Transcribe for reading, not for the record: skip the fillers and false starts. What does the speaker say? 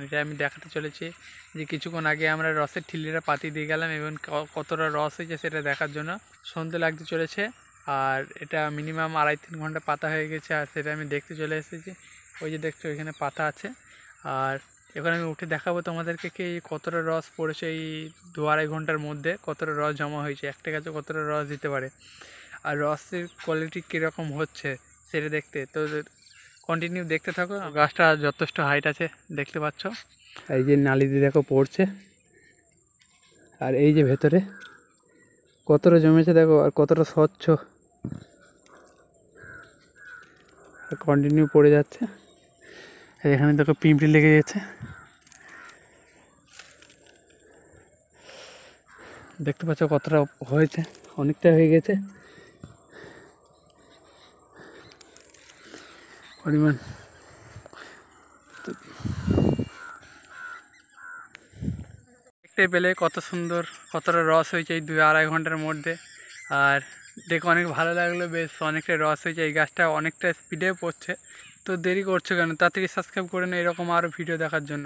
এটা আমি দেখাতে চলেছি যে কিছুক্ষণ আগে আমরা রসের ঠিলিটা পাতি দিয়ে গেলাম এবং কতটা রস হয়েছে সেটা দেখার জন্য। সন্ধে লাগতে চলেছে আর এটা মিনিমাম 2.5-3 ঘন্টা পাতা হয়ে গেছে আর সেটা আমি দেখতে চলে এসেছি। ওই যে দেখছো ওইখানে পাতা আছে আর এবার আমি উঠে দেখাবো তোমাদেরকে কি কতটা রস পড়েছে এই 2-2.5 ঘন্টার মধ্যে, কতটা রস জমা হয়েছে, একটা গাছে কতটা রস দিতে পারে আর রসের কোয়ালিটি কীরকম হচ্ছে সেটা দেখতে। তো কন্টিনিউ দেখতে থাকো। গাছটা যথেষ্ট হাইট আছে দেখতে পাচ্ছ, এই যে নালি দিয়ে দেখো পড়ছে আর এই যে ভেতরে কতটা জমেছে দেখো আর কতটা স্বচ্ছ কন্টিনিউ পড়ে যাচ্ছে। এখানে দেখো পিঁপড়ে লেগে গেছে, দেখতে পাচ্ছ কতটা হয়েছে, অনেকটা হয়ে গেছে পরিমাণ। দেখতে পেলে কত সুন্দর কতটা রস হয়েছে এই 2-2.5 ঘন্টার মধ্যে। আর দেখো অনেক ভালো লাগলো, বেশ অনেকটা রস হয়েছে, এই গাছটা অনেকটা স্পিডে পড়ছে। তো দেরি করছো কেন, তাড়াতাড়ি সাবস্ক্রাইব করে না এরকম আরও ভিডিও দেখার জন্য।